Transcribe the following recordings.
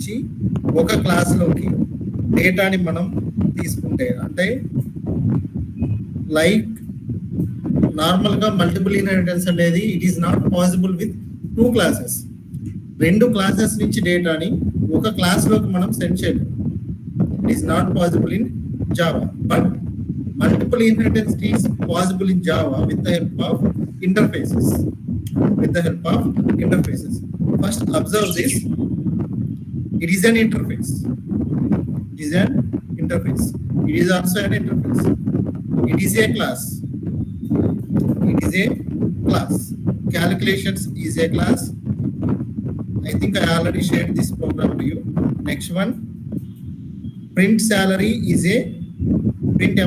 నుంచి ఒక క్లాస్లోకి డేటాని మనం తీసుకుంటే, అంటే లైక్ నార్మల్గా మల్టిపుల్ ఇన్హెరిటెన్స్ అనేది it is not possible with 2 classes. 2 classes నుంచి డేటాని ఒక క్లాస్లోకి మనం సెండ్ చేయలేము. It is not possible in Java, but multiple inheritance is possible in Java with the help of interfaces. First, observe this. It is an interface. It is also an interface. It is a class. Calculations is a class. I think I already shared this program to you. Next one, print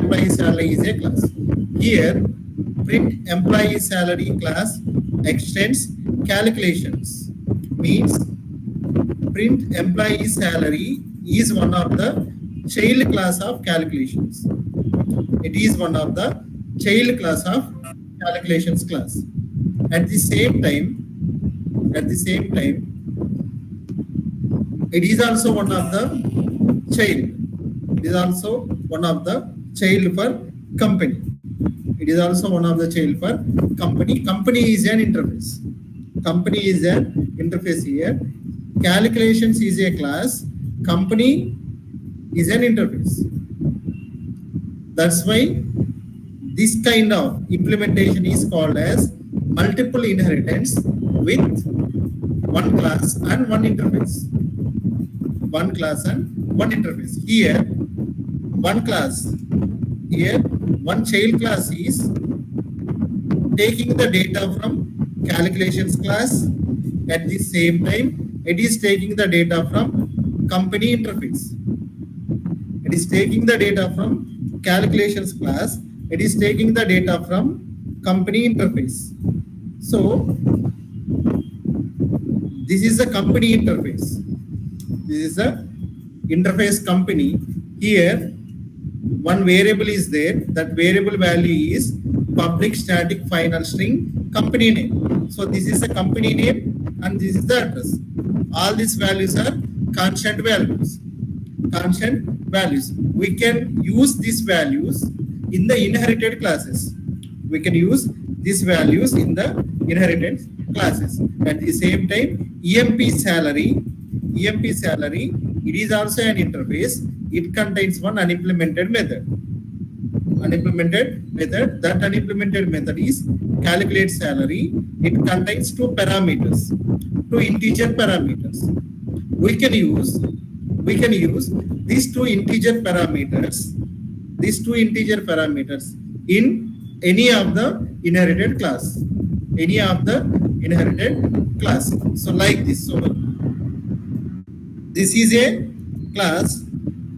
employee salary is a class. Here, print employee salary class extends calculations. Means print employee salary is one of the child class of calculations. It is one of the child class of calculations class. At the same time, it is also one of the child. It is also one of the child for company. Company is an interface. Here. Calculations is a class. Company is an interface. That's why this kind of implementation is called as multiple inheritance with one class and one interface. Here, one child class is taking the data from calculations class. At the same time, it is taking the data from company interface. It is taking the data from calculations class. It is taking the data from company interface. So this is a company interface. Company. Here, one variable is there. That variable value is public static final string company name. So this is the company name and this is the address. All these values are constant values. We can use these values in the inherited classes. At the same time, EMP salary, it is also an interface. It contains one unimplemented method. That unimplemented method is calculate salary. It contains 2 integer parameters. We can use these 2 integer parameters in any of the inherited class. So like this. So this is a class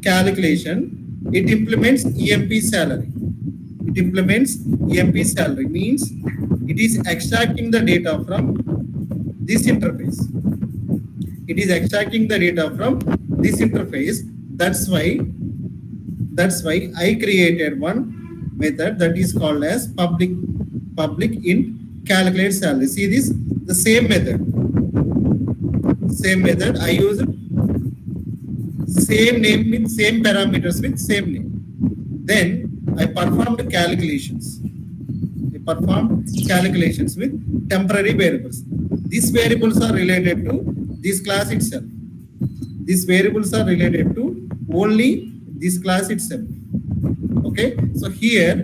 calculation. It implements EMP salary. Means it is extracting the data from this interface. That's why I created one method that is called as public int calculate salary. See this, the same method. I use same name with same parameters with same name. Then I performed calculations with temporary variables. These variables are related to this class itself. Only this class itself. Okay, so here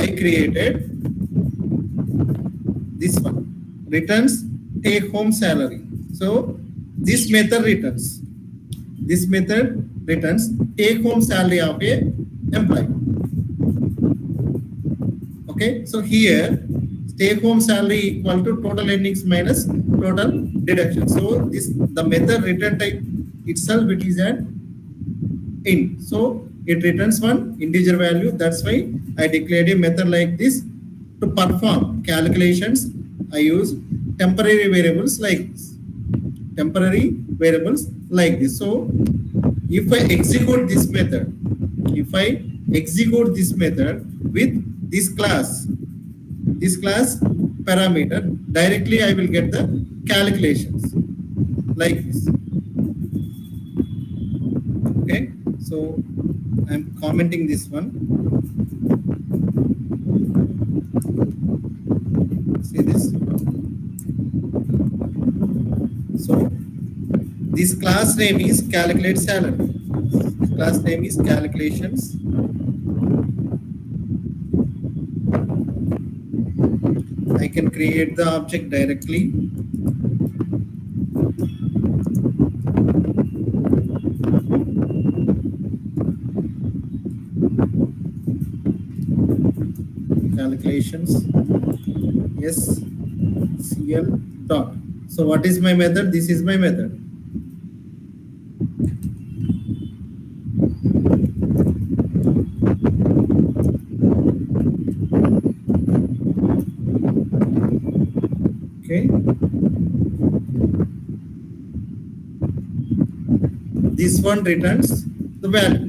I created this one, returns take home salary. So this method returns take home salary of a employee. Okay, so here take home salary equal to total earnings minus total deduction. So the method return type itself, it is an int. So it returns one integer value. That's why I declared a method like this. To perform calculations, I use temporary variables like this. So if I execute this method with this class parameter, directly I will get the calculations like this. Okay, so I'm commenting this one. See this. So this class name is calculate salary. Class name is calculations. I can create the object directly. Calculations. Yes, CL dot. So what is my method? This is my method. Okay. This one returns the value.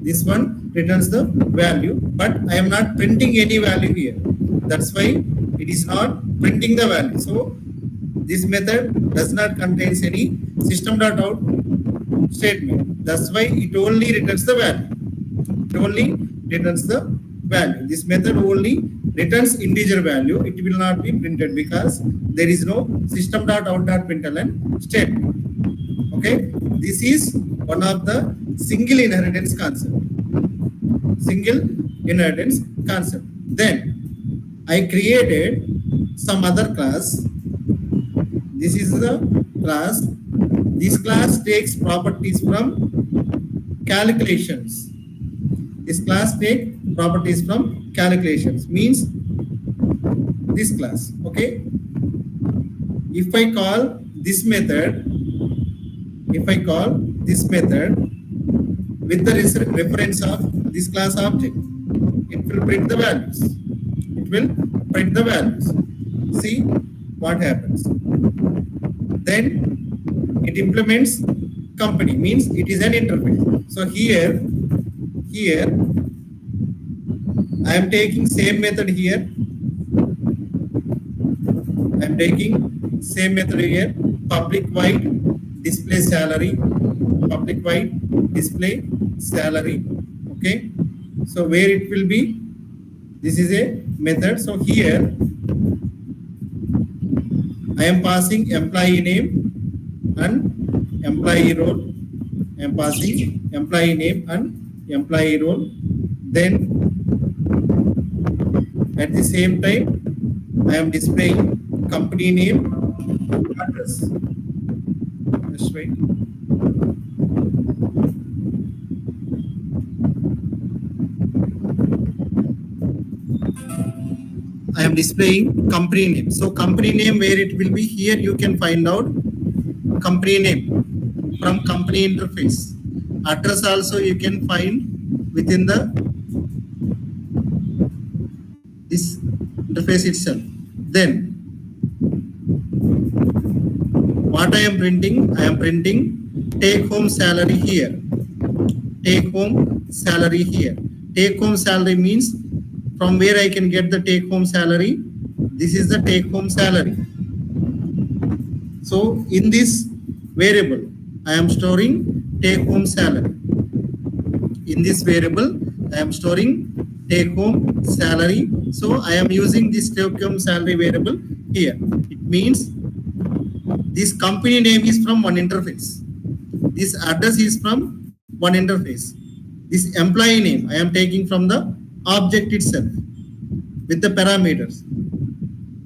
This one returns the value, but I am not printing any value here. That's why it is not printing the value. So this method does not contain any system.out statement. That's why it only returns the value. It only returns the value. This method only returns integer value. It will not be printed because there is no system.out.println statement. Okay, this is one of the single inheritance concept. Single inheritance concept. Then I created some other class. This is the class. This class takes properties from calculations. This class takes properties from calculations. Means this class. Okay. If I call this method with the reference of this class object, it will print the values. It will print the values. See what happens. Then it implements company, means it is an interface. So here I am taking same method here. I am taking same method here. Public void display salary. Public void display salary. Okay. So where it will be? This is a method. So here I am passing employee name and employee role. I am passing employee name and employee role. Then at the same time I am displaying company name and address. Just wait. I am displaying company name. So company name, where it will be, here you can find out company name from company interface. Address also you can find within the this interface itself. Then what I am printing? I am printing take home salary here. Take home salary here. Take home salary means from where I can get the take home salary. This is the take home salary. So in this variable I am storing take home salary. In this variable I am storing take home salary. So I am using this take home salary variable here. It means this company name is from one interface. This address is from one interface. This employee name I am taking from the object itself with the parameters.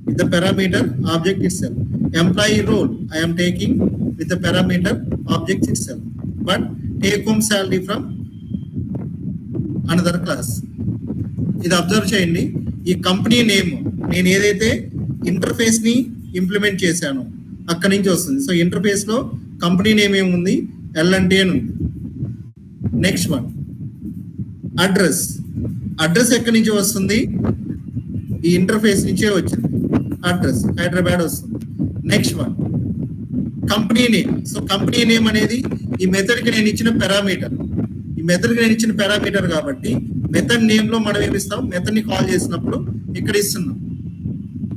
With the parameter object itself. Employee role I am taking with the parameter object itself. But take home salary from another class. ఇది observe చేయండి. ఈ company name నేను ఏదైతే interface ని implement చేశానో అక్కడి నుంచి వస్తుంది. సో ఇంటర్ఫేస్ లో కంపెనీ నేమ్ ఏముంది? L&T అని ఉంది. Next one address. అడ్రస్ ఎక్కడి నుంచి వస్తుంది? ఈ ఇంటర్ఫేస్ నుంచే వచ్చింది. అడ్రస్ హైదరాబాద్ వస్తుంది. Next one company name. So company name అనేది ఈ మెథడ్ కి నేను ఇచ్చిన పారామీటర్. ఈ మెథడ్ కి నేను ఇచ్చిన పారామీటర్ కాబట్టి మెథడ్ నేమ్ లో మనం ఏమి ఇస్తాం? మెథడ్ ని కాల్ చేసినప్పుడు ఇక్కడ ఇస్తున్నాం.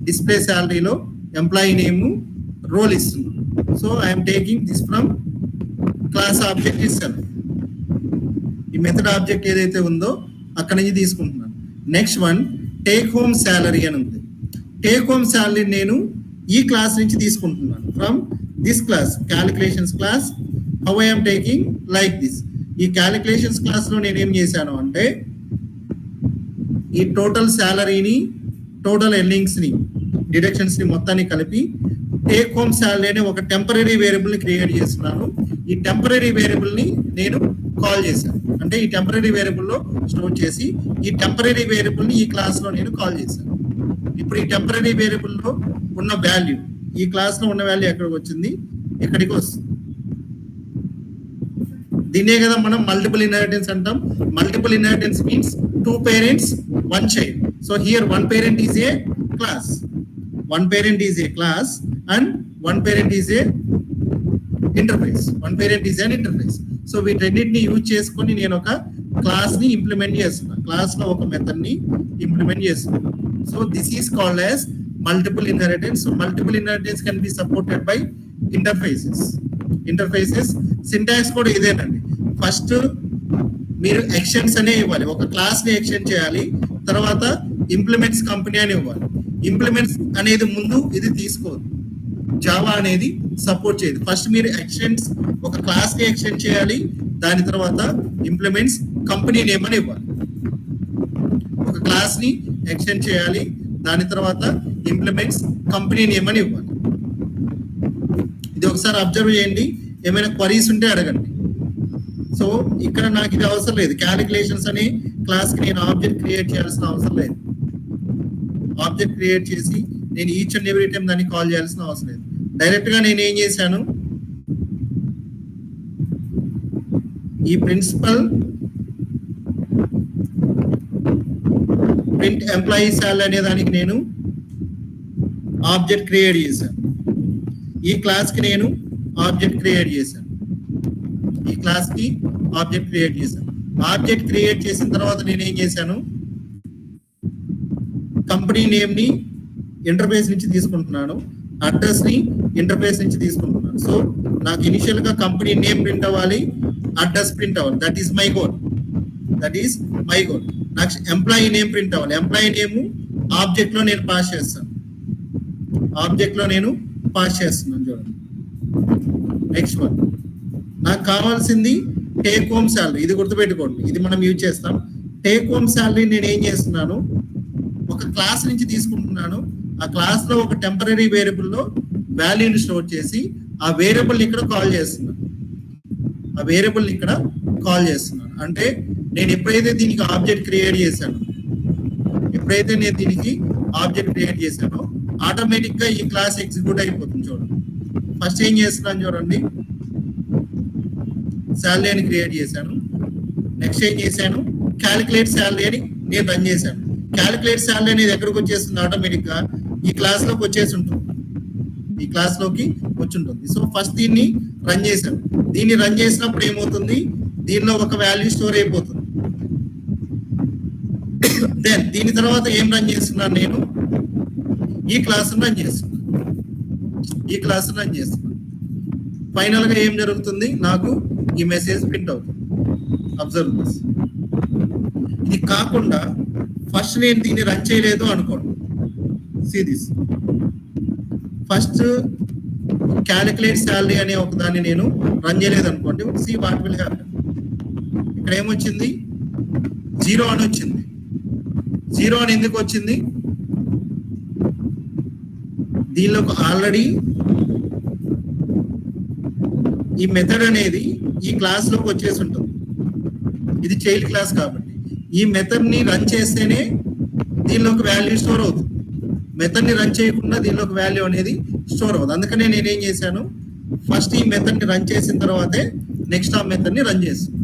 డిస్ప్లే శాలరీలో ఎంప్లాయీ నేమ్ రోల్ ఇస్తున్నాను. So I'm taking this from class object ఇస్తాను. ఈ మెథడ్ ఆబ్జెక్ట్ ఏదైతే ఉందో అక్కడ నుంచి తీసుకుంటున్నాను. Next one take home salary అని ఉంది. టేక్ హోమ్ శాలరీ నేను ఈ క్లాస్ నుంచి తీసుకుంటున్నాను. From this class calculations class. How I'm taking like this. ఈ క్యాలిక్యులేషన్స్ క్లాస్ లో నేను ఏం చేశాను అంటే ఈ టోటల్ శాలరీని, టోటల్ ఎర్నింగ్స్ ని, డిడక్షన్స్ ని మొత్తాన్ని కలిపి టేక్ హోమ్ శాలరీ అనే ఒక టెంపరీ వేరియబుల్ ని క్రియేట్ చేస్తున్నాను. ఈ టెంపరీ వేరియబుల్ ని నేను కాల్ చేశాను. అంటే ఈ టెంపరీ వేరియబుల్ లో స్టోర్ చేసి ఈ టెంపరీ వేరియబుల్ ని ఈ క్లాస్ లో నేను కాల్ చేశాను. ఇప్పుడు ఈ టెంపరీ వేరియబుల్ లో ఉన్న వాల్యూ, ఈ క్లాస్ లో ఉన్న వాల్యూ ఎక్కడికి వచ్చింది, ఇక్కడికి వస్తుంది. దీన్నే కదా మనం మల్టిపుల్ ఇన్హెరిటెన్స్ అంటాం. Multiple inheritance means 2 parents 1 child. So here 1 parent is a class, 1 parent is a class and 1 parent is a interface. 1 parent is an interface. So వీటన్నిటిని యూజ్ చేసుకొని నేను ఒక క్లాస్ ని ఇంప్లిమెంట్ చేస్తున్నా. క్లాస్ లో ఒక method ని ఇంప్లిమెంట్ చేస్తున్నా. So this is called as multiple inheritance. So multiple inheritance can be supported by interfaces. Interfaces syntax కూడా ఇదేనండి. ఫస్ట్ మీరు ఎక్స్టెన్స్ అనే ఇవ్వాలి, ఒక క్లాస్ ని ఎక్స్టెండ్ చేయాలి, తర్వాత ఇంప్లిమెంట్స్ కంపెనీ అని ఇవ్వాలి. ఇంప్లిమెంట్స్ అనేది ముందు ఇది తీసుకోదు, జావా అనేది సపోర్ట్ చేయదు. ఫస్ట్ మీరు ఎక్స్టెండ్స్ ఒక క్లాస్ ని ఎక్స్టెండ్ చేయాలి, దాని తర్వాత ఇంప్లిమెంట్స్ కంపెనీ నేమ్ అని ఇవ్వాలి. ఒక క్లాస్ ని ఎక్స్టెండ్ చేయాలి, దాని తర్వాత ఇంప్లిమెంట్స్ కంపెనీ నేమ్ అని ఇవ్వాలి. ఇది ఒకసారి అబ్జర్వ్ చేయండి, ఏమైనా క్వరీస్ ఉంటే అడగండి. సో ఇక్కడ నాకు ఇది అవసరం లేదు. క్యాలిక్యులేషన్స్ అనే క్లాస్ కి నేను ఆబ్జెక్ట్ క్రియేట్ చేయాల్సిన అవసరం లేదు. ఆబ్జెక్ట్ క్రియేట్ చేసి నేను ఈచ్ అండ్ ఎవ్రీ టైం దాన్ని కాల్ చేయాల్సిన అవసరం లేదు. డైరెక్ట్ గా నేను ఏం చేశాను, ఈ ప్రిన్సిపల్ ప్రింట్ ఎంప్లాయీ శాలరీ అనే దానికి నేను ఆబ్జెక్ట్ క్రియేట్ చేశాను. ఈ క్లాస్ కి నేను ఆబ్జెక్ట్ క్రియేట్ చేశాను. ఈ క్లాస్ కి ఆబ్జెక్ట్ క్రియేట్ చేశాను. ఆబ్జెక్ట్ క్రియేట్ చేసిన తర్వాత నేను ఏం చేశాను, కంపెనీ నేమ్ ని ఇంటర్ఫేస్ నుంచి తీసుకుంటున్నాను, అడ్రస్ ని ఇంటర్ఫేస్ నుంచి తీసుకుంటున్నాను. సో నాకు ఇనిషియల్ గా కంపెనీ నేమ్ ప్రింట్ అవ్వాలి, అడ్రస్ ప్రింట్ అవ్వాలి. That is my goal. That is my goal. నాకు ఎంప్లాయీ నేమ్ ప్రింట్ అవ్వాలి. ఎంప్లాయీ నేమ్ ఆబ్జెక్ట్ లో నేను పాస్ చేస్తాను. ఆబ్జెక్ట్ లో నేను పాస్ చేస్తున్నాను. చూడండి నెక్స్ట్ వన్. నాకు కావాల్సింది టేక్ హోమ్ శాలరీ. ఇది గుర్తుపెట్టుకోండి, ఇది మనం యూజ్ చేస్తాం. టేక్ హోమ్ శాలరీ నేను ఏం చేస్తున్నాను, ఒక క్లాస్ నుంచి తీసుకుంటున్నాను. ఆ క్లాస్ లో ఒక టెంపరీ వేరియబుల్ లో వాల్యూని స్టోర్ చేసి ఆ వేరియబుల్ ఇక్కడ కాల్ చేస్తున్నాను. ఆ వేరియబుల్ ఇక్కడ కాల్ చేస్తున్నాను. అంటే నేను ఎప్పుడైతే దీనికి ఆబ్జెక్ట్ క్రియేట్ చేశాను, ఆటోమేటిక్ గా ఈ క్లాస్ ఎగ్జిక్యూట్ అయిపోతుంది. చూడండి ఫస్ట్ ఏం చేస్తున్నాను చూడండి, శాలరీ అని క్రియేట్ చేశాను. నెక్స్ట్ ఏం చేశాను, క్యాలిక్యులేట్ శాలరీ అని నేను రన్ చేశాను. క్యాలిక్యులేట్ శాలరీ అనేది ఎక్కడికి వచ్చేస్తుంది, ఆటోమేటిక్ గా ఈ క్లాస్ లోకి వచ్చేసి ఉంటుంది. ఈ క్లాస్ లోకి వచ్చి ఉంటుంది. సో ఫస్ట్ దీన్ని రన్ చేశాను. దీన్ని రన్ చేసినప్పుడు ఏమవుతుంది, దీనిలో ఒక వాల్యూ స్టోర్ అయిపోతుంది. దెన్ దీని తర్వాత ఏం రన్ చేస్తున్నాను, నేను ఈ క్లాస్ రన్ చేస్తున్నాను. ఫైనల్ గా ఏం జరుగుతుంది, నాకు ఈ మెసేజ్ ప్రింట్ అవుతుంది. Observe this. ఇది కాకుండా ఫస్ట్ నేను దీన్ని రన్ చేయలేదు అనుకోండి. See this. First calculate salary అనే ఒక దాన్ని నేను రన్ చేయలేదు అనుకోండి. See what will happen. ఇక్కడ ఏమొచ్చింది, 0 అని వచ్చింది. 0 అని ఎందుకు వచ్చింది, దీనిలో ఆల్రెడీ ఈ మెథడ్ అనేది ఈ క్లాస్ లోకి వచ్చేసి ఉంటుంది. ఇది చైల్డ్ క్లాస్ కాబట్టి ఈ మెథడ్ ని రన్ చేస్తేనే దీనిలోకి వాల్యూ స్టోర్ అవుతుంది. మెథడ్ ని రన్ చేయకుండా దీనిలోకి వాల్యూ అనేది స్టోర్ అవుతుంది. అందుకనే నేనేం చేశాను, ఫస్ట్ ఈ మెథడ్ ని రన్ చేసిన తర్వాతే నెక్స్ట్ ఆ మెథడ్ ని రన్ చేస్తాను.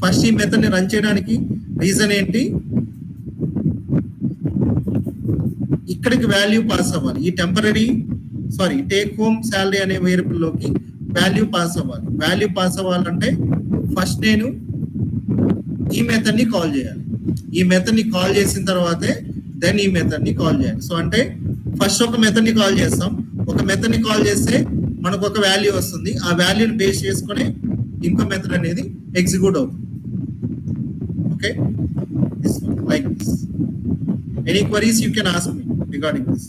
ఫస్ట్ ఈ మెథడ్ ని రన్ చేయడానికి రీజన్ ఏంటి, ఇక్కడికి వాల్యూ పాస్ అవ్వాలి. ఈ టేక్ హోమ్ శాలరీ అనే వేరియబుల్ లోకి వాల్యూ పాస్ అవ్వాలి. వాల్యూ పాస్ అవ్వాలంటే ఫస్ట్ నేను ఈ మెథడ్ ని కాల్ చేయాలి. ఈ మెథడ్ ని కాల్ చేసిన తర్వాతే దెన్ ఈ మెథడ్ ని కాల్ చేయాలి. సో అంటే ఫస్ట్ ఒక మెథడ్ ని కాల్ చేస్తాం, ఒక మెథడ్ ని కాల్ చేస్తే మనకు ఒక వాల్యూ వస్తుంది, ఆ వాల్యూని బేస్ చేసుకొని ఇంకో మెథడ్ అనేది ఎగ్జిక్యూట్ అవుతుంది. Okay, this one like this. Any queries you can ask me regarding this.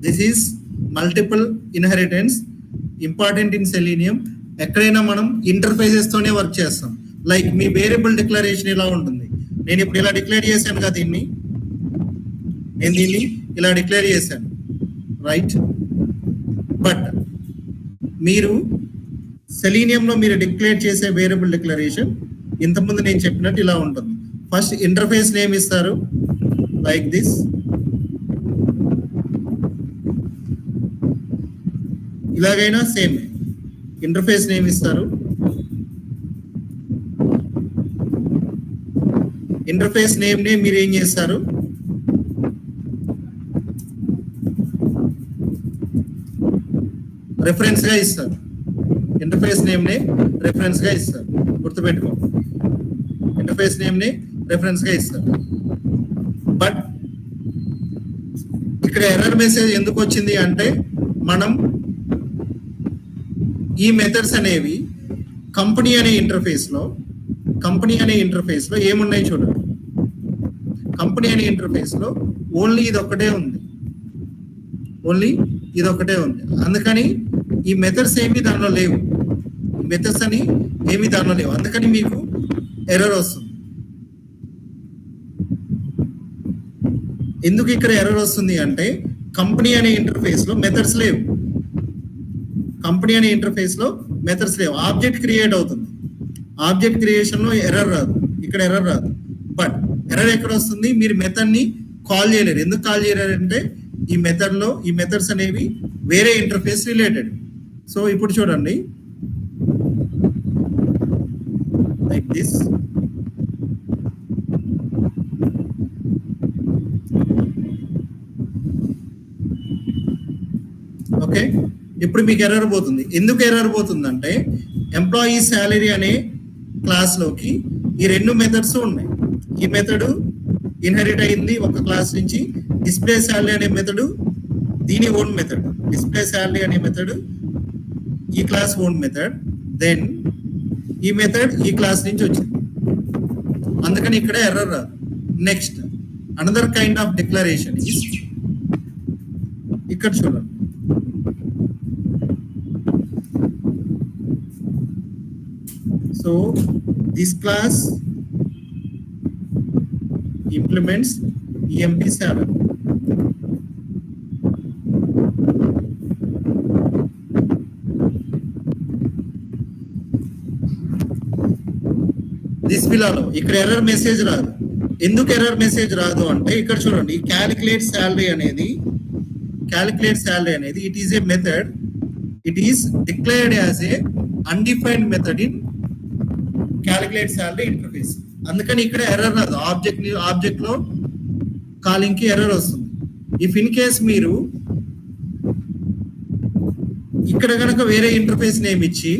This is multiple inheritance, important in selenium. ఎక్కడైనా మనం ఇంటర్ఫేసెస్ తోనే వర్క్ చేస్తాం. లైక్ మీ వేరియబుల్ డిక్లరేషన్ ఇలా ఉంటుంది. నేను ఇప్పుడు ఇలా డిక్లేర్ చేశాను కదా, నేను దీన్ని ఇలా డిక్లేర్ చేశాను, రైట్? బట్ మీరు సెలీనియంలో మీరు డిక్లేర్ చేసే వేరియబుల్ డిక్లరేషన్ ఇంతకుముందు నేను చెప్పినట్టు ఇలా ఉంటుంది. ఫస్ట్ ఇంటర్ఫేస్ నేమ్ ఇస్తారు లైక్ దిస్. ఇలాగైనా సేమ్ ఇంటర్ఫేస్ నేమ్ ఇస్తారు. ఇంటర్ఫేస్ నేమ్ ని మీరు ఏం చేస్తారు, రెఫరెన్స్ గా ఇస్తారు. ఇంటర్ఫేస్ నేమ్ ని రెఫరెన్స్ గా ఇస్తారు, గుర్తుపెట్టుకో. ఇంటర్ఫేస్ నేమ్ ని రెఫరెన్స్ గా ఇస్తారు. బట్ ఇక్కడ ఎర్రర్ మెసేజ్ ఎందుకు వచ్చింది అంటే, మనం ఈ మెథడ్స్ అనేవి కంపెనీ అనే ఇంటర్ఫేస్ లో ఏమున్నాయి చూడండి. కంపెనీ అనే ఇంటర్ఫేస్ లో ఓన్లీ ఇది ఒక్కటే ఉంది, అందుకని ఈ మెథడ్స్ ఏమి దానిలో లేవు, అందుకని మీకు ఎర్రర్ వస్తుంది. ఎందుకు ఇక్కడ ఎర్రర్ వస్తుంది అంటే, కంపెనీ అనే ఇంటర్ఫేస్ లో మెథడ్స్ లేవు. ఆబ్జెక్ట్ క్రియేట్ అవుతుంది. ఆబ్జెక్ట్ క్రియేషన్ లో ఎర్రర్ రాదు, ఇక్కడ ఎర్రర్ రాదు. బట్ ఎర్రర్ ఎక్కడ వస్తుంది, మీరు మెథడ్ ని కాల్ చేయలేరు. ఎందుకు కాల్ చేయలేరు అంటే, ఈ మెథడ్స్ అనేవి వేరే ఇంటర్ఫేస్ రిలేటెడ్. సో ఇప్పుడు చూడండి లైక్ దిస్. ఓకే, ఇప్పుడు మీకు ఎర్రర్ పోతుంది. ఎందుకు ఎర్రర్ పోతుందంటే, ఎంప్లాయీ శాలరీ అనే క్లాస్ లోకి ఈ రెండు మెథడ్స్ ఉన్నాయి. ఈ మెథడ్ ఇన్హెరిట్ అయింది ఒక క్లాస్ నుంచి. డిస్ప్లే శాలరీ అనే మెథడ్ దీని ఓన్ మెథడ్. డిస్ప్లే శాలరీ అనే మెథడ్ ఈ క్లాస్ ఓన్ మెథడ్. దెన్ ఈ మెథడ్ ఈ క్లాస్ నుంచి వచ్చింది, అందుకని ఇక్కడ ఎర్రర్ రాదు. Next another kind of declaration is, ఇక్కడ చూడండి. So this class implements empty salary. This will allow. ఇక్కడ ఎర్రర్ మెసేజ్ రాదు. ఎందుకు ఎర్రర్ మెసేజ్ రాదు అంటే, ఇక్కడ చూడండి, క్యాలిక్యులేట్ శాలరీ అనేది it is a method. It is declared as a undefined method in calculate salary interface. అందుకని ఇక్కడ ఎర్రర్ రాదు. ఆబ్జెక్ట్ లో కాలింగ్ కి ఎర్రర్ వస్తుంది. ఇఫ్ ఇన్ కేస్ మీరు ఇక్కడ కనుక వేరే ఇంటర్ఫేస్ నేమ్ ఇచ్చి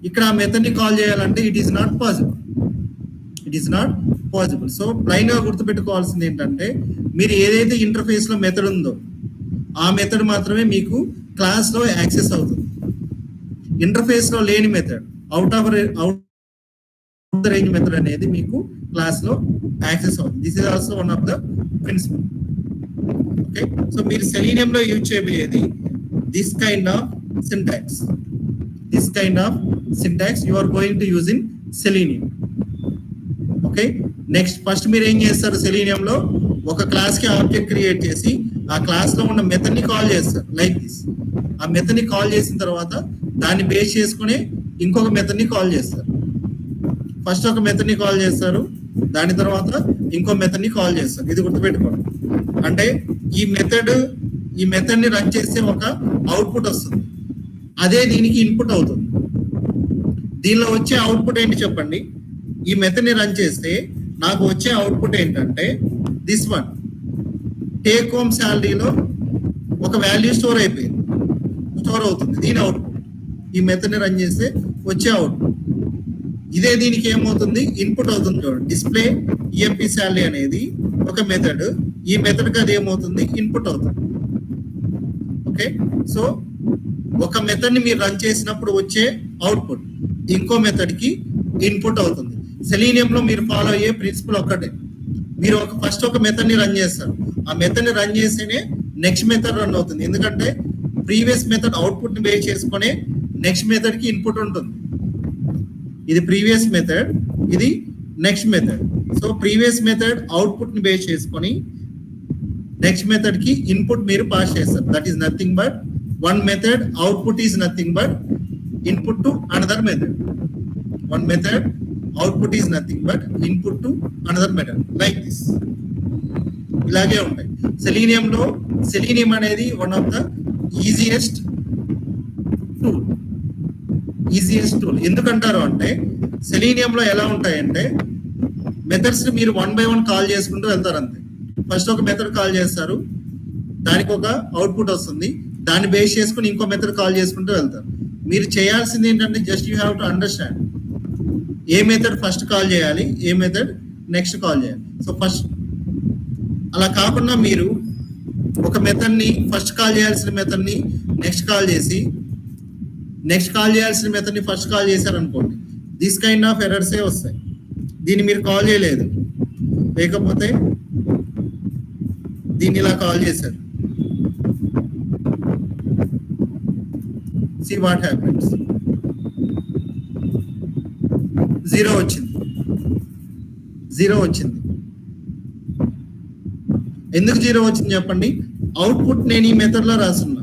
ఇక్కడ ఆ మెథడ్ ని కాల్ చేయాలంటే it is not possible. So plain గా గుర్తుపెట్టుకోవాల్సింది ఏంటంటే, మీరు ఏదైతే ఇంటర్ఫేస్ లో మెథడ్ ఉందో ఆ మెథడ్ మాత్రమే మీకు క్లాస్ లో యాక్సెస్ అవుతుంది. ఇంటర్ఫేస్ లో లేని method, out of the range method అనేది మీకు క్లాస్ లో యాక్సెస్ అవుతుంది. This is also one of the principle. Okay, so మీరు సెలీనియం లో యూజ్ చేయబోయేది this kind of syntax you are going to use in Selenium. Okay, next first మీరు ఏం చేస్తారు, సెలీనియం లో ఒక క్లాస్ కి ఆబ్జెక్ట్ క్రియేట్ చేసి ఆ క్లాస్ లో ఉన్న మెథడ్ ని కాల్ చేస్తారు లైక్ దిస్. ఆ మెథడ్ ని కాల్ చేసిన తర్వాత దాన్ని బేస్ చేసుకుని ఇంకొక మెథడ్ ని కాల్ చేస్తారు. ఫస్ట్ ఒక మెథడ్ ని కాల్ చేస్తారు, దాని తర్వాత ఇంకో మెథడ్ ని కాల్ చేస్తారు. ఇది గుర్తుపెట్టుకోండి. అంటే ఈ మెథడ్ ని రన్ చేస్తే ఒక అవుట్పుట్ వస్తుంది, అదే దీనికి ఇన్పుట్ అవుతుంది. దీనిలో వచ్చే అవుట్పుట్ ఏంటి చెప్పండి. ఈ మెథడ్ ని రన్ చేస్తే నాకు వచ్చే అవుట్పుట్ ఏంటంటే దిస్ వన్, టేక్ హోమ్ శాలరీలో ఒక వాల్యూ స్టోర్ అవుతుంది, దీని అవుట్పుట్. ఈ మెథడ్ ని రన్ చేస్తే వచ్చే అవుట్పుట్ ఇదే. దీనికి ఏమవుతుంది, ఇన్పుట్ అవుతుంది. చూడండి, డిస్ప్లే ఈఎంపీ శాలరీ అనేది ఒక మెథడ్, ఈ మెథడ్ కి అది ఏమవుతుంది, ఇన్పుట్ అవుతుంది. ఓకే, సో ఒక మెథడ్ ని మీరు రన్ చేసినప్పుడు వచ్చే అవుట్పుట్ ఇంకో మెథడ్ కి ఇన్పుట్ అవుతుంది. సెలీనియం లో మీరు ఫాలో అయ్యే ప్రిన్సిపల్ ఒక్కటే. మీరు ఫస్ట్ ఒక మెథడ్ ని రన్ చేస్తారు, ఆ మెథడ్ ని రన్ చేస్తేనే నెక్స్ట్ మెథడ్ రన్ అవుతుంది. ఎందుకంటే ప్రీవియస్ మెథడ్ అవుట్పుట్ ని బేస్ చేసుకునే నెక్స్ట్ మెథడ్ కి ఇన్పుట్ ఉంటుంది. ఇది ప్రీవియస్ మెథడ్, ఇది next method. So previous method output ని బేస్ చేసుకొని నెక్స్ట్ మెథడ్ కి ఇన్పుట్ మీరు పాస్ చేస్తారు. That is nothing but one method output is nothing but input to another method. One method output is nothing but input to another method, like this. ఇలాగే ఉంటాయి. Selenium అనేది one of the easiest tool. ఎందుకంటారు అంటే సెలీనియంలో ఎలా ఉంటాయంటే methods ని మీరు 1 by 1 call చేసుకుంటూ వెళ్తారు అంతే. ఫస్ట్ ఒక మెథడ్ కాల్ చేస్తారు, దానికి ఒక అవుట్పుట్ వస్తుంది, దాన్ని బేస్ చేసుకుని ఇంకో మెథడ్ కాల్ చేసుకుంటూ వెళ్తారు. మీరు చేయాల్సింది ఏంటంటే just you have to understand A method first call చేయాలి, ఏ మెథడ్ నెక్స్ట్ కాల్ చేయాలి. సో ఫస్ట్ అలా కాకుండా మీరు ఒక మెథడ్ ని ఫస్ట్ కాల్ చేయాల్సిన మెథడ్ ని నెక్స్ట్ కాల్ చేసి, నెక్స్ట్ కాల్ చేయాల్సిన మెథడ్ ని ఫస్ట్ కాల్ చేశారనుకోండి, దిస్ కైండ్ ఆఫ్ ఎర్రర్సే వస్తాయి. దీన్ని మీరు కాల్ చేయలేదు, లేకపోతే దీన్ని ఇలా కాల్ చేశారు. See what happens. 0 వచ్చింది. ఎందుకు 0 వచ్చింది చెప్పండి. అవుట్పుట్ నేను ఈ మెథడ్ లో రాస్తున్నా.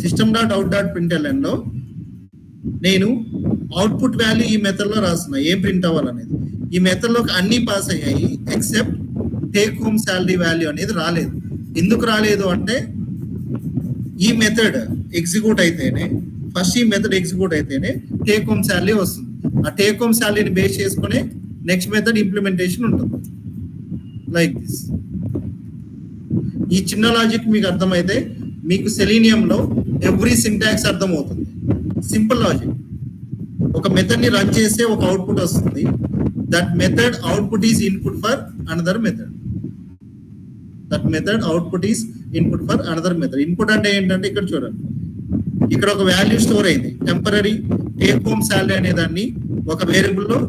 system.out.println లో నేను అవుట్పుట్ వాల్యూ ఈ మెథడ్ లో రాస్తున్నా, ఏం ప్రింట్ అవ్వాలనేది. ఈ మెథడ్ లోకి అన్ని పాస్ అయ్యాయి except take home salary value అనేది రాలేదు. ఎందుకు రాలేదు అంటే ఈ మెథడ్ ఎగ్జిక్యూట్ అయితేనే, ఫస్ట్ ఈ మెథడ్ ఎగ్జిక్యూట్ అయితేనే టేక్ హోమ్ శాలరీ వస్తుంది. ఆ టేక్ హోమ్ శాలరీని బేస్ చేసుకునే నెక్స్ట్ మెథడ్ ఇంప్లిమెంటేషన్ ఉంటుంది, లైక్ దిస్. ఈ చిన్న లాజిక్ మీకు అర్థమైతే మీకు సెలీనియంలో ఎవ్రీ సింటాక్స్ అర్థమవుతుంది. Simple logic. ఒక మెథడ్ ని రన్ చేస్తే ఒక అవుట్పుట్ వస్తుంది. That method output is input for another method. Input అంటే ఏంటంటే ఇక్కడ చూడండి, ఇక్కడ ఒక వాల్యూ స్టోర్ అయింది. టెంపరీ టేక్ హోమ్ శాలరీ అనే దాన్ని ఒక వేరియబుల్ లో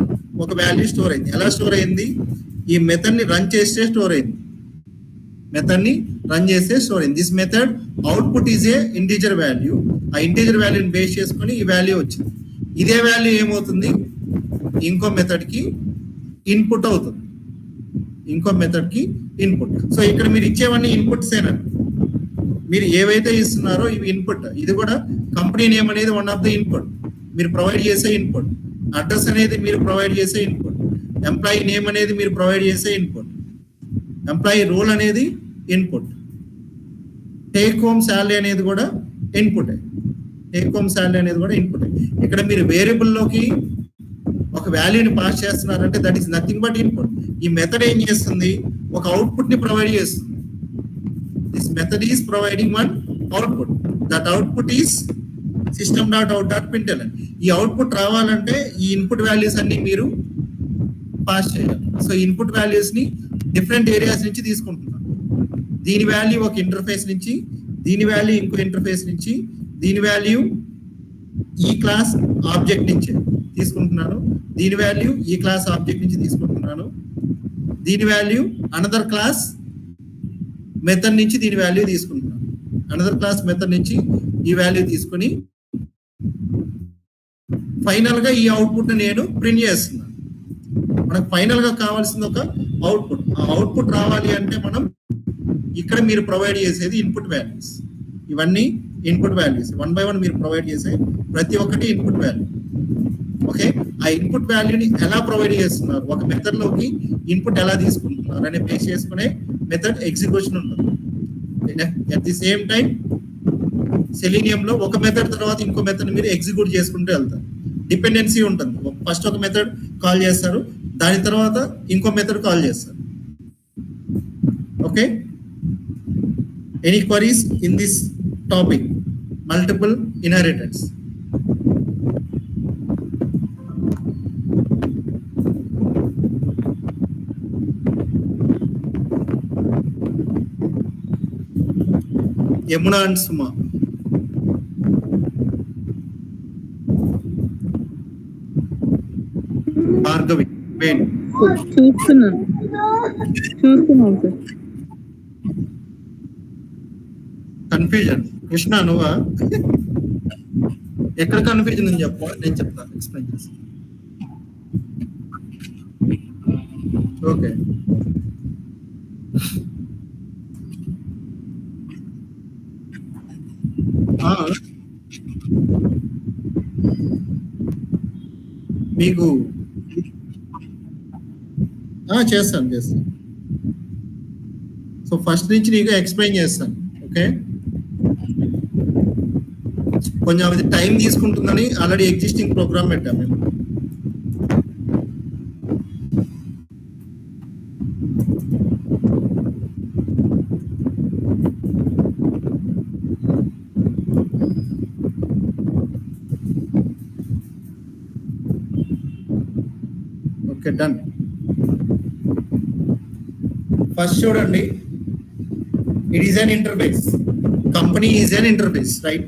ఒక వాల్యూ స్టోర్ అయింది. ఎలా స్టోర్ అయింది, ఈ మెథడ్ ని రన్ చేస్తే స్టోర్ అయింది. This method output is a integer value. ఆ ఇంటీజర్ వాల్యూని బేస్ చేసుకొని ఈ వాల్యూ వచ్చింది. ఇదే వాల్యూ ఏమవుతుంది, ఇంకో మెథడ్ కి ఇన్పుట్ అవుతుంది. సో ఇక్కడ మీరు ఇచ్చేవన్నీ ఇన్పుట్స్ ఏనండి. మీరు ఏవైతే ఇస్తున్నారో ఇవి ఇన్పుట్. ఇది కూడా కంపెనీ నేమ్ అనేది వన్ ఆఫ్ ద ఇన్పుట్, మీరు ప్రొవైడ్ చేసే ఇన్పుట్. అడ్రస్ అనేది మీరు ప్రొవైడ్ చేసే ఇన్పుట్. ఎంప్లాయీ నేమ్ అనేది మీరు ప్రొవైడ్ చేసే ఇన్పుట్. ఎంప్లాయీ రోల్ అనేది ఇన్పుట్. టేక్ హోమ్ శాలరీ అనేది కూడా ఇన్పుట్. ఇక్కడ మీరు వేరియబుల్ లోకి ఒక వాల్యూని పాస్ చేస్తున్నారంటే that is nothing but input. ఈ మెథడ్ ఏం చేస్తుంది, ఒక అవుట్పుట్ ని ప్రొవైడ్ చేస్తుంది. This method is providing one output. That output is system.out.println. ఈ అవుట్పుట్ రావాలంటే ఈ ఇన్పుట్ వాల్యూస్ అన్ని మీరు పాస్ చేయాలి. సో ఇన్పుట్ వాల్యూస్ ని డిఫరెంట్ ఏరియాస్ నుంచి తీసుకుంటున్నాను. దీని వాల్యూ ఒక ఇంటర్ఫేస్ నుంచి, దీని వాల్యూ ఇంకో ఇంటర్ఫేస్ నుంచి, దీని వాల్యూ ఈ క్లాస్ ఆబ్జెక్ట్ నుంచి తీసుకుంటున్నాను, దీని వాల్యూ ఈ క్లాస్ ఆబ్జెక్ట్ నుంచి తీసుకుంటున్నాను, దీని వాల్యూ అనదర్ క్లాస్ మెథడ్ నుంచి దీని వాల్యూ తీసుకుంటున్నాను, అనదర్ క్లాస్ మెథడ్ నుంచి ఈ వాల్యూ తీసుకుని ఫైనల్ గా ఈ అవుట్పుట్ నేను ప్రింట్ చేస్తున్నాను. మనకు ఫైనల్ గా కావాల్సింది ఒక అవుట్పుట్. ఆ అవుట్పుట్ రావాలి అంటే మనం ఇక్కడ మీరు ప్రొవైడ్ చేసేది ఇన్పుట్ వాల్యూస్. ఇవన్నీ ఇన్పుట్ వాల్యూస్. 1 by 1 మీరు ప్రొవైడ్ చేసే ప్రతి ఒక్కటి ఇన్పుట్ వాల్యూ. ఓకే, ఆ ఇన్పుట్ వాల్యూని ఎలా ప్రొవైడ్ చేస్తున్నారు, ఒక మెథడ్ లోకి ఇన్పుట్ ఎలా తీసుకుంటున్నారు అనే బేస్ చేసుకునే మెథడ్ ఎగ్జిక్యూషన్ ఉంటుంది. అట్ ది సేమ్ టైం సెలీనియంలో ఒక మెథడ్ తర్వాత ఇంకో మెథడ్ మీరు ఎగ్జిక్యూట్ చేసుకుంటూ వెళ్తారు. డిపెండెన్సీ ఉంటుంది. ఫస్ట్ ఒక మెథడ్ కాల్ చేస్తారు, దాని తర్వాత ఇంకో మెథడ్ కాల్ చేస్తారు. Okay, Any queries in this topic? Multiple inheritance. Yamuna and Suma. Bhargavi. Wait. చూస్తున్నాను సార్. కన్ఫ్యూజన్. కృష్ణ నువ్వా? ఎక్కడ కన్ఫ్యూజన్ అని చెప్పు, నేను చెప్తాను, ఎక్స్ప్లెయిన్ చేస్తాను. ఓకే, మీకు చేస్తాను. సో ఫస్ట్ నుంచి నీకు ఎక్స్ప్లెయిన్ చేస్తాను. ఓకే, కొంచెం అది టైం తీసుకుంటుందని ఆల్రెడీ ఎగ్జిస్టింగ్ ప్రోగ్రామ్ పెట్టాం మేము. Okay, done. ఫస్ట్ చూడండి, it is an interface. Company is an interface, right?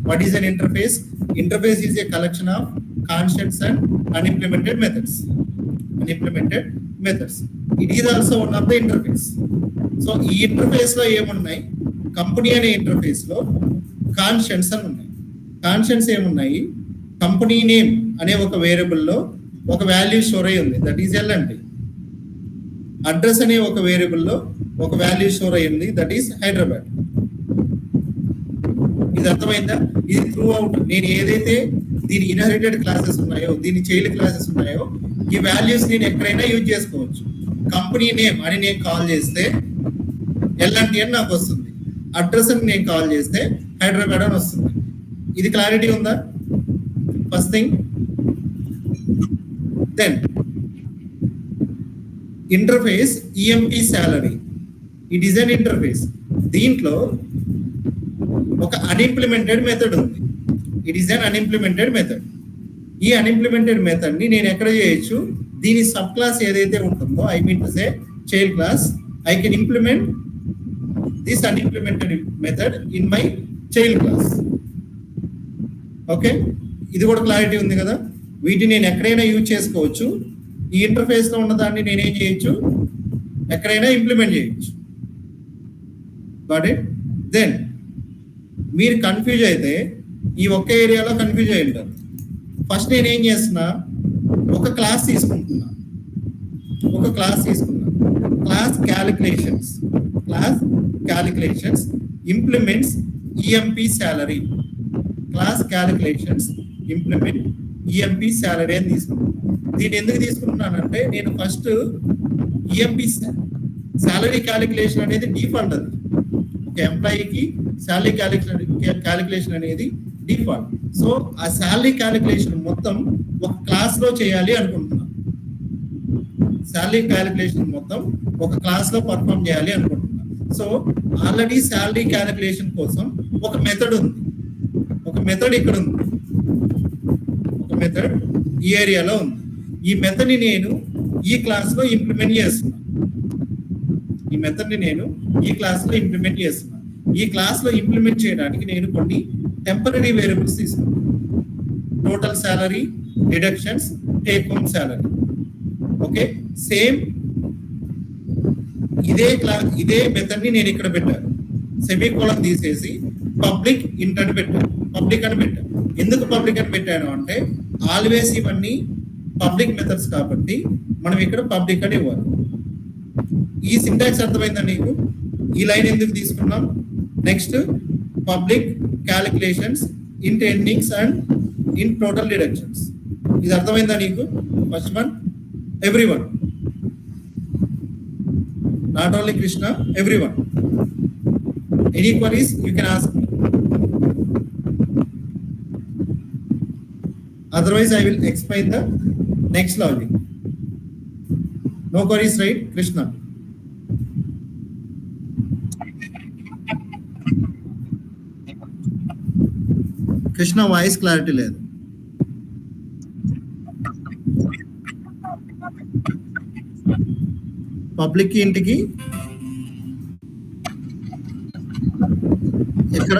What is an interface? Interface is a collection of constants and unimplemented methods. Unimplemented methods. It is also one of the interface. So ఈ interface లో ఏమున్నాయి? Company అనే interface లో constants అని ఉన్నాయి. Constants ఏమున్నాయి? Company name అనే ఒక వేరియబుల్ లో ఒక వాల్యూ స్టోర్ అయి ఉంది, దట్ ఈస్ ఎల్ అండి. అడ్రస్ అనే ఒక వేరియబుల్ లో ఒక వాల్యూ స్టోర్ అయ్యింది, దట్ ఈస్ హైదరాబాద్. ఇది అర్థమైందా? ఇది త్రూ అవుట్ నేను ఏదైతే దీని ఇన్హెరిటెడ్ క్లాసెస్ ఉన్నాయో, దీని చైల్డ్ క్లాసెస్ ఉన్నాయో, ఈ వాల్యూస్ నేను ఎక్కడైనా యూజ్ చేసుకోవచ్చు. కంపెనీ నేమ్ అని నేను కాల్ చేస్తే ఎల్ఎన్టీ అని నాకు వస్తుంది. అడ్రస్ అని నేను కాల్ చేస్తే హైదరాబాద్ అని వస్తుంది. ఇది క్లారిటీ ఉందా? First thing. Then interface EMP salary. It is an interface. దీంట్లో ఒక అన్ఇంప్లిమెంటెడ్ మెథడ్ ఉంది. It is an unimplemented method. ఈ అన్ఇంప్లిమెంటెడ్ మెథడ్ ని నేను ఎక్కడ చేయొచ్చు? దీని సబ్ క్లాస్ ఏదైతే ఉంటుందో, I mean to say child class, I can implement this unimplemented method in my child class. Okay, ఇది కూడా క్లారిటీ ఉంది కదా? వీటిని నేను ఎక్కడైనా యూజ్ చేసుకోవచ్చు. ఈ ఇంటర్ఫేస్ లో ఉన్న దాన్ని నేనేం చేయొచ్చు? ఎక్కడైనా ఇంప్లిమెంట్ చేయొచ్చు. Got it? దెన్ మీరు కన్ఫ్యూజ్ అయితే ఈ ఒక్క ఏరియాలో కన్ఫ్యూజ్ అయి ఉంటారు. ఫస్ట్ నేను ఏం చేస్తున్నా? ఒక క్లాస్ తీసుకుంటున్నా. Class calculations implements EMP salary. Class calculations implement EMP salary అని తీసుకుంటున్నాను. దీన్ని ఎందుకు తీసుకుంటున్నానంటే, నేను ఫస్ట్ ఈఎంపీ సాలరీ క్యాలిక్యులేషన్ అనేది డిఫాల్ట్. అది ఒక ఎంప్లాయీకి శాలరీ క్యాలిక్యులేషన్ అనేది డిఫాల్ట్. సో ఆ శాలరీ క్యాలిక్యులేషన్ మొత్తం ఒక క్లాస్ లో చేయాలి అనుకుంటున్నాను. శాలరీ క్యాలిక్యులేషన్ మొత్తం ఒక క్లాస్ లో పర్ఫామ్ చేయాలి అనుకుంటున్నాను. సో ఆల్రెడీ శాలరీ క్యాలిక్యులేషన్ కోసం ఒక మెథడ్ ఉంది. ఒక మెథడ్ ఇక్కడ ఉంది. ఒక మెథడ్ ఈ ఏరియాలో ఉంది. ఈ మెథడ్ ని నేను ఈ క్లాస్ లో ఇంప్లిమెంట్ చేస్తున్నాను. ఈ క్లాస్ లో ఇంప్లిమెంట్ చేయడానికి నేను కొన్ని టెంపరరీ వేరియబుల్స్ తీసుకున్నాను. Total salary, deductions, take home salary. Okay, same ఇదే మెథడ్ ని నేను ఇక్కడ పెట్టాను. సెమీకోలన్ తీసేసి పబ్లిక్ ఇంట్ అని పెట్టాను. ఎందుకు పబ్లిక్ అని పెట్టాను అంటే, ఆల్వేస్ ఇవన్నీ పబ్లిక్ మెథడ్స్ కాబట్టి మనం ఇక్కడ పబ్లిక్ అని ఇవ్వాలి. ఈ సింటాక్స్ అర్థమైందా నీకు? ఈ లైన్ ఎందుకు తీసుకున్నాం? నెక్స్ట్, పబ్లిక్ క్యాలిక్యులేషన్స్ ఇంట్ endings and in total deductions. ఇది అర్థమైందా నీకు? First one, everyone, not only Krishna, everyone. Any queries you can ask me. Otherwise, I will explain the next logic. No queries, right, Krishna? Krishna voice clarity లేదు. Public ఇంటికి ఎక్కడ?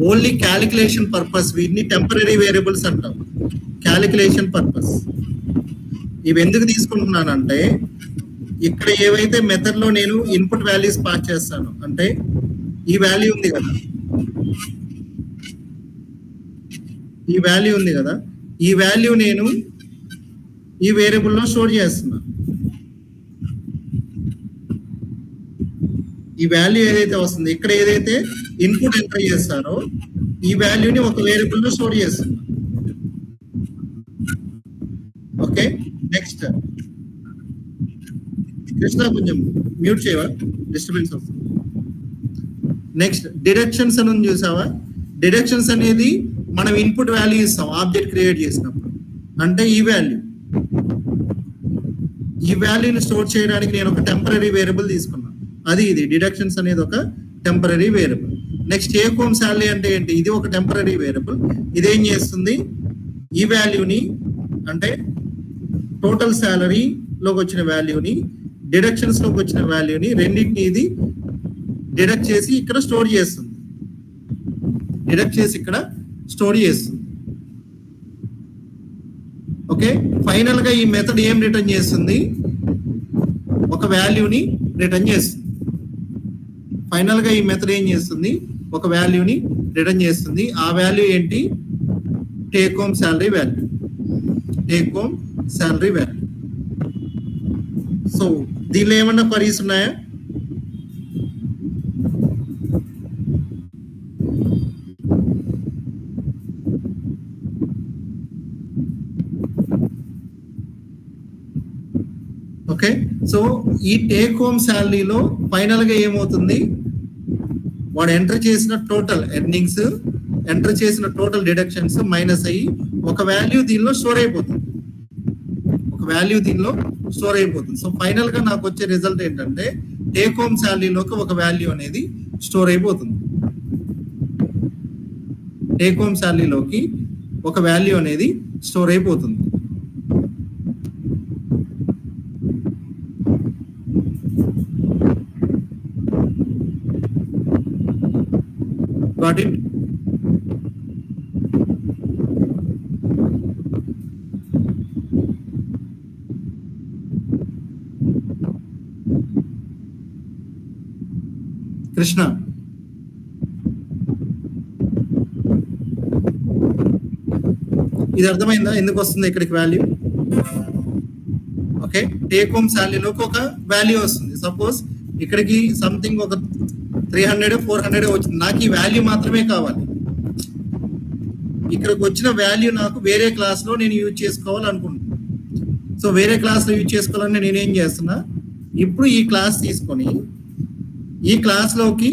Only calculation purpose, వీటిని temporary variables అంటాం. Calculation purpose. ఇవి ఎందుకు తీసుకుంటున్నానంటే ఇక్కడ ఏవైతే method లో నేను ఇన్పుట్ వాల్యూస్ పాస్ చేస్తాను, అంటే ఈ వాల్యూ ఉంది కదా, ఈ వాల్యూ ఉంది కదా, ఈ వాల్యూ నేను ఈ వేరియబుల్లో స్టోర్ చేస్తున్నా. ఈ వాల్యూ ఏదైతే వస్తుంది, ఇక్కడ ఏదైతే ఇన్పుట్ ఎంటర్ చేస్తారో ఈ వాల్యూని ఒక వేరియబుల్లో స్టోర్ చేస్తున్నా. ఓకే, నెక్స్ట్ కృష్ణ కొంచెం మ్యూట్ చేయవా, డిస్టర్బెన్స్ వస్తుంది. నెక్స్ట్ డిడక్షన్స్ అని చూసావా? డిడక్షన్స్ అనేది మనం ఇన్పుట్ వాల్యూ ఇస్తాం ఆబ్జెక్ట్ క్రియేట్ చేసినప్పుడు. అంటే ఈ వాల్యూని స్టోర్ చేయడానికి నేను ఒక టెంపరీ వేరియబుల్ తీసుకున్నాను. అది ఇది డిడక్షన్స్ అనేది ఒక temporary variable. Next take home salary అంటే ఏంటి? ఇది ఒక టెంపరీ వేరియబుల్. ఇదేం చేస్తుంది? ఈ వాల్యూని అంటే టోటల్ సాలరీలోకి వచ్చిన వాల్యూని, డిడక్షన్స్ లోకి వచ్చిన వాల్యూని రెండింటిని ఇది డిడక్ట్ చేసి ఇక్కడ స్టోర్ చేస్తుంది. డిడక్ట్ చేసి ఇక్కడ స్టోర్ చేస్తుంది. ఓకే, ఫైనల్ గా ఈ మెథడ్ ఏం రిటర్న్ చేస్తుంది? ఒక వాల్యూని రిటర్న్ చేస్తుంది. ఫైనల్ గా ఈ మెథడ్ ఏం చేస్తుంది? ఒక వాల్యూని రిటర్న్ చేస్తుంది. ఆ వాల్యూ ఏంటి? Take home salary value. Take home salary value. So దీనిలో ఏమన్నా క్వరీస్ ఉన్నాయా? ఓకే, సో ఈ టేక్ హోమ్ శాలరీలో ఫైనల్ గా ఏమవుతుంది? వాడు ఎంటర్ చేసిన టోటల్ ఎర్నింగ్స్, ఎంటర్ చేసిన టోటల్ డిడక్షన్స్ మైనస్ అయ్యి ఒక వాల్యూ దీనిలో స్టోర్ అయిపోతుంది. ఒక వాల్యూ దీనిలో స్టోర్ అయిపోతుంది. సో ఫైనల్ గా నాకు వచ్చే రిజల్ట్ ఏంటంటే టేక్ హోమ్ శాలరీలోకి ఒక వాల్యూ అనేది స్టోర్ అయిపోతుంది. టేక్ హోమ్ శాలరీలోకి ఒక వాల్యూ అనేది స్టోర్ అయిపోతుంది. Got it? కృష్ణ, ఇది అర్థమైందా ఎందుకు వస్తుంది ఇక్కడికి వాల్యూ? ఓకే, టేక్ హోమ్ శాలరీలోకి ఒక వాల్యూ వస్తుంది. సపోజ్ ఇక్కడికి సంథింగ్ ఒక 300 400 వచ్చింది. నాకు ఈ వాల్యూ మాత్రమే కావాలి. ఇక్కడికి వచ్చిన వాల్యూ నాకు వేరే క్లాస్ లో నేను యూజ్ చేసుకోవాలనుకుంటున్నాను. సో వేరే క్లాస్ లో యూజ్ చేసుకోవాలని నేనేం చేస్తున్నా, ఇప్పుడు ఈ క్లాస్ తీసుకొని ఈ క్లాస్ లోకి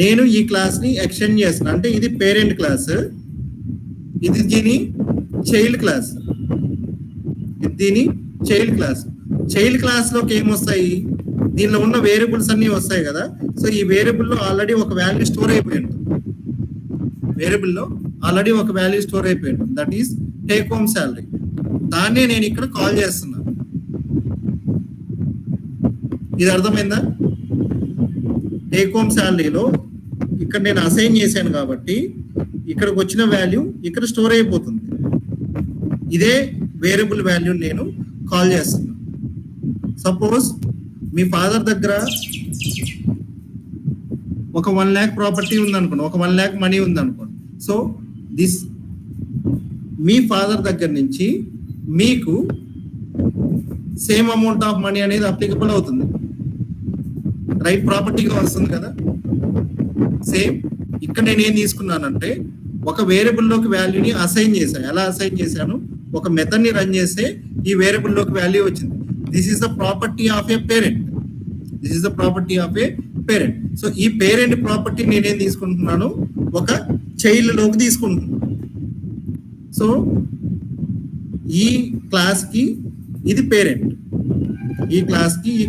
నేను ఈ క్లాస్ ని ఎక్స్టెండ్ చేస్తున్నా. అంటే ఇది పేరెంట్ క్లాస్, ఇది దీని చైల్డ్ క్లాస్, ఇది దీని చైల్డ్ క్లాస్. చైల్డ్ క్లాస్ లోకి ఏమొస్తాయి? దీనిలో ఉన్న వేరియబుల్స్ అన్ని వస్తాయి కదా. సో ఈ వేరియబుల్ లో ఆల్రెడీ ఒక వాల్యూ స్టోర్ అయిపోయి ఉంటుంది. వేరియబుల్ లో ఆల్రెడీ ఒక వాల్యూ స్టోర్ అయిపోయి ఉంటుంది. That is take home salary. దాన్నే నేను ఇక్కడ కాల్ చేస్తున్నాను. ఇది అర్థమైందా? టేక్ హోమ్ సాలరీలో ఇక్కడ నేను అసైన్ చేశాను కాబట్టి ఇక్కడికి వచ్చిన వాల్యూ ఇక్కడ స్టోర్ అయిపోతుంది. ఇదే వేరియబుల్ వాల్యూ నేను కాల్ చేస్తున్నాను. సపోజ్ మీ ఫాదర్ దగ్గర ఒక 1 lakh ప్రాపర్టీ ఉందనుకోండి, ఒక 1 lakh మనీ ఉందనుకోండి. సో దిస్ మీ ఫాదర్ దగ్గర నుంచి మీకు సేమ్ అమౌంట్ ఆఫ్ మనీ అనేది అప్లికబుల్ అవుతుంది. రైట్, ప్రాపర్టీగా వస్తుంది కదా. సేమ్ ఇక్కడ నేను ఏం తీసుకున్నానంటే ఒక వేరియబుల్లోకి వాల్యూని అసైన్ చేశాను. ఎలా అసైన్ చేశాను? ఒక మెథడ్ ని రన్ చేస్తే ఈ వేరియబుల్లోకి వాల్యూ వచ్చింది. This is the property of A parent. This is the property of A parent. So ఈ పేరెంట్ ప్రాపర్టీ నేనేం తీసుకుంటున్నాను? ఒక చైల్డ్ లోకి తీసుకుంటున్నాను. సో ఈ క్లాస్ కి ఇది పేరెంట్. ఈ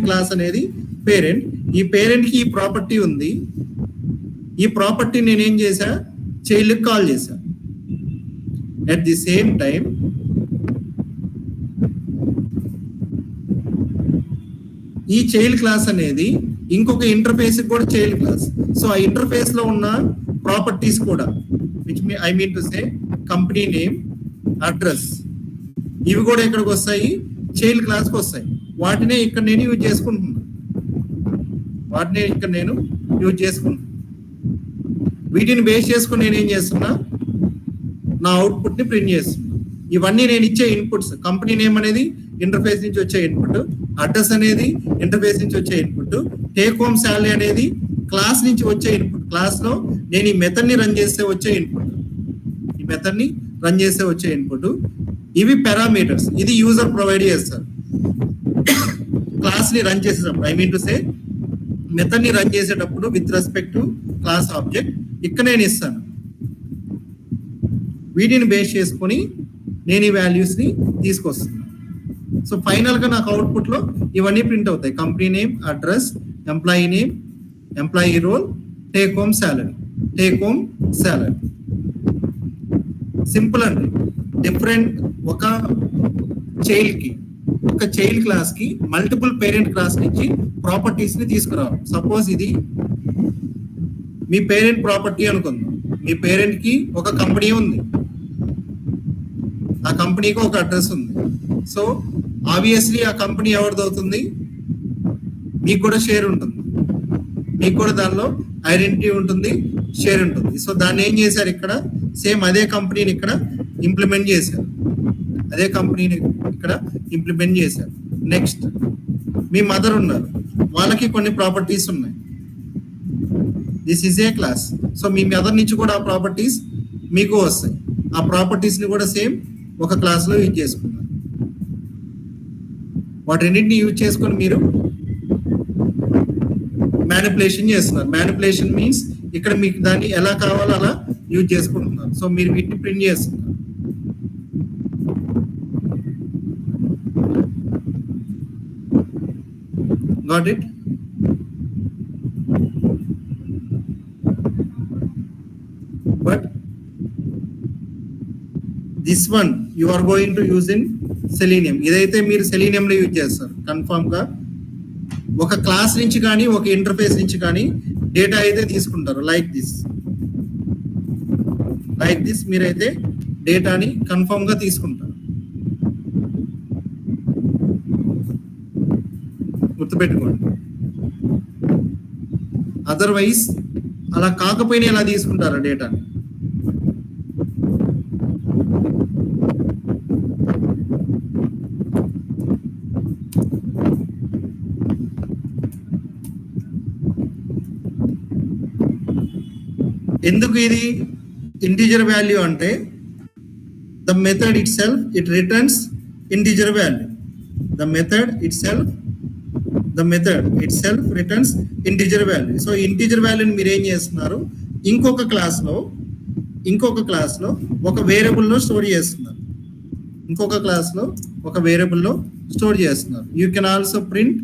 క్లాస్ అనేది పేరెంట్. ఈ పేరెంట్ కి ఈ ప్రాపర్టీ ఉంది. ఈ ప్రాపర్టీ నేనేం చేశా, చైల్డ్ కాల్ చేశా. అట్ ది సేమ్ టైం ఈ చైల్డ్ క్లాస్ అనేది ఇంకొక ఇంటర్ఫేస్ కూడా చైల్డ్ క్లాస్. సో ఆ ఇంటర్ఫేస్ లో ఉన్న ప్రాపర్టీస్ కూడా, which I mean to say company name, address, ఇవి కూడా ఎక్కడికి వస్తాయి, చైల్డ్ క్లాస్కి వస్తాయి. వాటినే ఇక్కడ నేను యూజ్ చేసుకుంటున్నాను. వీటిని బేస్ చేసుకుని నేను ఏం చేస్తున్నా, నా అవుట్పుట్ ని ప్రింట్ చేస్తున్నా. ఇవన్నీ నేను ఇచ్చే ఇన్పుట్స్. కంపెనీ నేమ్ అనేది ఇంటర్ఫేస్ నుంచి వచ్చే ఇన్పుట్, అడ్రస్ అనేది ఇంటర్ఫేస్ నుంచి వచ్చే ఇన్పుట్, టేక్ హోమ్ శాలరీ అనేది క్లాస్ నుంచి వచ్చే ఇన్పుట్. క్లాస్ లో నేను ఈ మెథడ్ ని రన్ చేస్తే వచ్చే ఇన్పుట్. ఇవి పారామీటర్స్. ఇది యూజర్ ప్రొవైడ్ చేస్తారు క్లాస్ ని రన్ చేసేటప్పుడు. I mean to say method ని రన్ చేసేటప్పుడు with respect to class object ఇక్కడ నేను ఇస్తాను. వీటిని బేస్ చేసుకొని నేను ఈ వాల్యూస్ ని తీసుకొస్తాను. సో ఫైనల్ గా నాకు అవుట్పుట్ లో ఇవన్నీ ప్రింట్ అవుతాయి. Company name, address, employee name, employee role, take home salary. Simple అండి. డిఫరెంట్ ఒక చైల్డ్ క్లాస్ కి మల్టిపుల్ పేరెంట్ క్లాస్ నుంచి ప్రాపర్టీస్ ని తీసుకురావాలి. సపోజ్ ఇది మీ పేరెంట్ ప్రాపర్టీ అనుకుందాం. మీ పేరెంట్ కి ఒక కంపెనీ ఉంది, ఆ కంపెనీకి ఒక అడ్రస్ ఉంది. సో ఆబ్వియస్లీ ఆ కంపెనీ ఎవరిది అవుతుంది, మీకు కూడా షేర్ ఉంటుంది, మీకు కూడా దానిలో ఐడెంటిటీ ఉంటుంది, షేర్ ఉంటుంది. సో దాన్ని ఏం చేశారు, ఇక్కడ సేమ్ అదే కంపెనీని ఇక్కడ ఇంప్లిమెంట్ చేశారు. నెక్స్ట్ మీ మదర్ ఉన్నారు, వాళ్ళకి కొన్ని ప్రాపర్టీస్ ఉన్నాయి. This is a class. So me mother నుంచి కూడా ఆ ప్రాపర్టీస్ మీకు వస్తాయి. ఆ ప్రాపర్టీస్ ని కూడా సేమ్ ఒక క్లాస్ లో యూజ్ చేసుకున్నారు. వాటిన్నింటిని యూజ్ చేసుకొని మీరు మ్యానిపులేషన్ చేస్తున్నారు. మ్యానిపులేషన్ మీన్స్ ఇక్కడ మీకు దాన్ని ఎలా కావాలో అలా యూజ్ చేసుకుంటున్నారు. సో మీరు వీటిని ప్రింట్ చేస్తున్నారు. Got it? But this one you are going to use in Selenium. ఇదైతే మీరు సెలీనియం లో యూజ్ చేస్తారు కన్ఫర్మ్ గా. ఒక క్లాస్ నుంచి కానీ ఒక ఇంటర్ఫేస్ నుంచి కానీ డేటా అయితే తీసుకుంటారు. లైక్ దిస్ మీరైతే డేటాని కన్ఫర్మ్ గా తీసుకుంటారు. గుర్తుపెట్టుకోండి. అదర్వైజ్ అలా కాకపోయినా ఎలా తీసుకుంటారు డేటాని? ఎందుకు ఇది ఇంటిజర్ వాల్యూ అంటే the method it self it returns integer value. The method it self returns integer value. So integer వాల్యూని మీరు ఏం చేస్తున్నారు, ఇంకొక క్లాస్ లో ఒక వేరియబుల్లో స్టోర్ చేస్తున్నారు. You can also print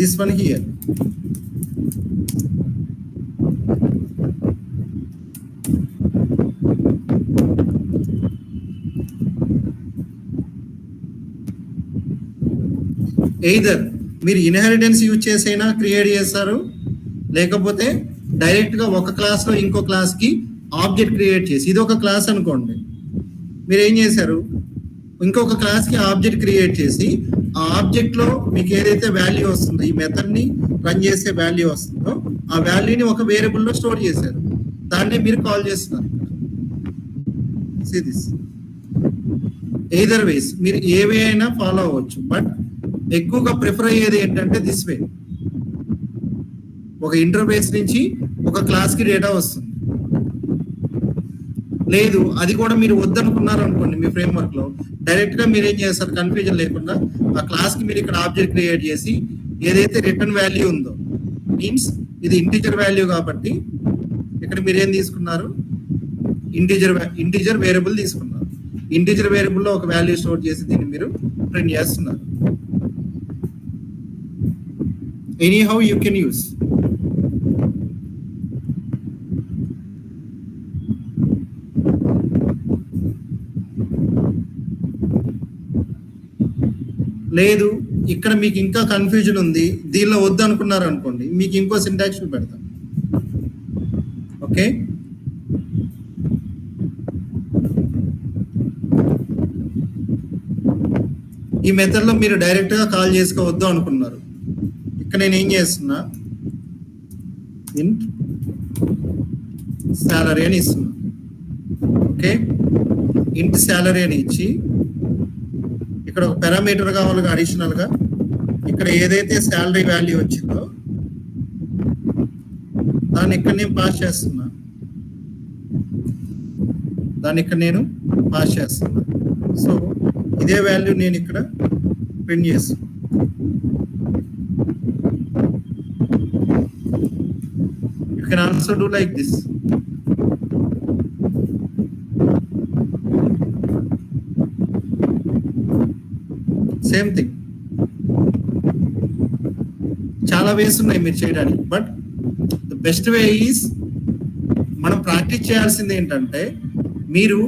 this one here. Either మీరు ఇన్హెరిటెన్స్ యూజ్ చేసైనా క్రియేట్ చేస్తారు, లేకపోతే డైరెక్ట్ గా ఒక క్లాస్ లో ఇంకో క్లాస్ కి ఆబ్జెక్ట్ క్రియేట్ చేసి, ఇది ఒక క్లాస్ అనుకోండి, మీరు ఏం చేశారు, ఇంకొక క్లాస్ కి ఆబ్జెక్ట్ క్రియేట్ చేసి ఆ ఆబ్జెక్ట్ లో మీకు ఏదైతే వాల్యూ వస్తుందో, ఈ మెథడ్ ని రన్ చేసే వాల్యూ వస్తుందో ఆ వాల్యూని ఒక వేరియబుల్ లో స్టోర్ చేశారు. దాన్ని మీరు కాల్ చేస్తున్నారు. ఎయిదర్ వేస్ మీరు ఏవే అయినా ఫాలో అవ్వచ్చు. బట్ ఎక్కువగా ప్రిఫర్ అయ్యేది ఏంటంటే దిస్ వే. ఒక ఇంటర్ఫేస్ నుంచి ఒక క్లాస్ కి డేటా వస్తుంది. లేదు అది కూడా మీరు వద్దనుకున్నారు అనుకోండి, మీ ఫ్రేమ్వర్క్ లో డైరెక్ట్ గా మీరు ఏం చేస్తారు, కన్ఫ్యూజన్ లేకుండా ఆ క్లాస్ కి మీరు ఇక్కడ ఆబ్జెక్ట్ క్రియేట్ చేసి ఏదైతే రిటర్న్ వాల్యూ ఉందో, మీన్స్ ఇది ఇంటిజర్ వాల్యూ కాబట్టి ఇక్కడ మీరు ఏం తీసుకున్నారు, ఇంటిజర్ వేరియబుల్ తీసుకున్నారు. ఇంటిజర్ వేరియబుల్ లో ఒక వాల్యూ స్టోర్ చేసి దీన్ని మీరు ప్రింట్ చేస్తున్నారు. Anyhow you can use. లేదు ఇక్కడ మీకు ఇంకా కన్ఫ్యూజన్ ఉంది, దీనిలో వద్దు అనుకున్నారు అనుకోండి, మీకు ఇంకో సింటాక్స్ పెడతాం. ఓకే, ఈ మెథడ్ లో మీరు డైరెక్ట్ గా కాల్ చేసుకోవద్దు అనుకున్నారు, ఇక్కడ నేను ఏం చేస్తున్నా, ఇంట్ సాలరీ అని ఇస్తున్నా. ఓకే, ఇంట్ సాలరీ అని ఇచ్చి ఇక్కడ ఒక పారామీటర్ కావాలి అడిషనల్ గా, ఇక్కడ ఏదైతే శాలరీ వాల్యూ వచ్చిందో దాన్ని ఇక్కడ నేను పాస్ చేస్తున్నా, సో ఇదే వాల్యూ నేను ఇక్కడ ప్రింట్ చేస్తున్నా. You can also do like this. Same thing, చాలా వేస్ ఉన్నాయి మీరు చేయడానికి, but the best way is మనం ప్రాక్టీస్ చేయాల్సింది ఏంటంటే, మీరు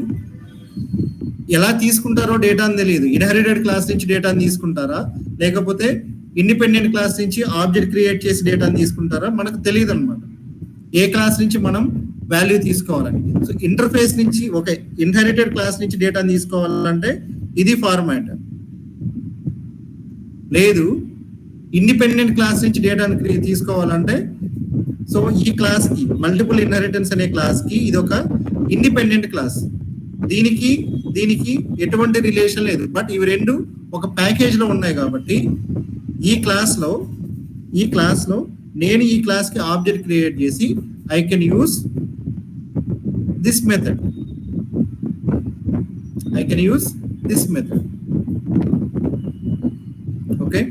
ఎలా తీసుకుంటారో డేటాని తెలియదు. ఇన్హెరిటెడ్ క్లాస్ నుంచి డేటాని తీసుకుంటారా, లేకపోతే ఇండిపెండెంట్ క్లాస్ నుంచి ఆబ్జెక్ట్ క్రియేట్ చేసి డేటాని తీసుకుంటారా మనకు తెలియదు అనమాట, ఏ క్లాస్ నుంచి మనం వాల్యూ తీసుకోవాలని. సో ఇంటర్ఫేస్ నుంచి ఒక ఇన్హెరిటెడ్ క్లాస్ నుంచి డేటాని తీసుకోవాలంటే ఇది ఫార్మాట్. లేదు ఇండిపెండెంట్ క్లాస్ నుంచి డేటాని తీసుకోవాలంటే, సో ఈ క్లాస్ కి మల్టిపుల్ ఇన్హెరిటెన్స్ అనే క్లాస్ కి ఇది ఒక ఇండిపెండెంట్ క్లాస్, దీనికి ఎటువంటి రిలేషన్ లేదు, బట్ ఇవి రెండు ఒక ప్యాకేజ్ లో ఉన్నాయి కాబట్టి ఈ క్లాస్ లో నేను ఈ క్లాస్ కి ఆబ్జెక్ట్ క్రియేట్ చేసి I can use this method. Okay,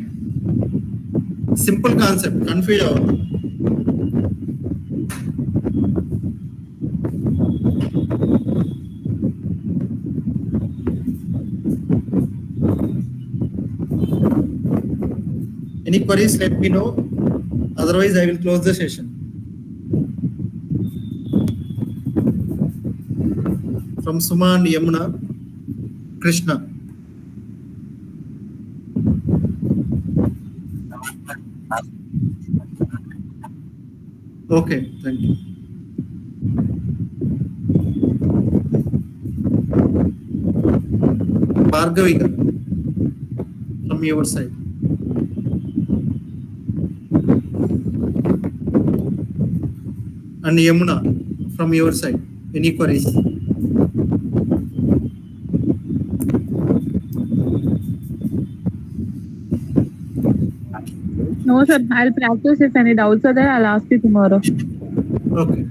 simple concept, confuse అవ్వదు. Any queries, let me know, otherwise I will close the session. From Suma and Yamuna, Krishna. Okay, thank you. Bhargavika, from your side. And Yamuna, from your side. Any queries? No, sir. I'll practice. If any doubts are there, I'll ask you tomorrow. Okay.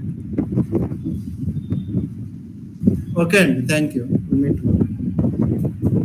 Okay, thank you. We'll meet tomorrow.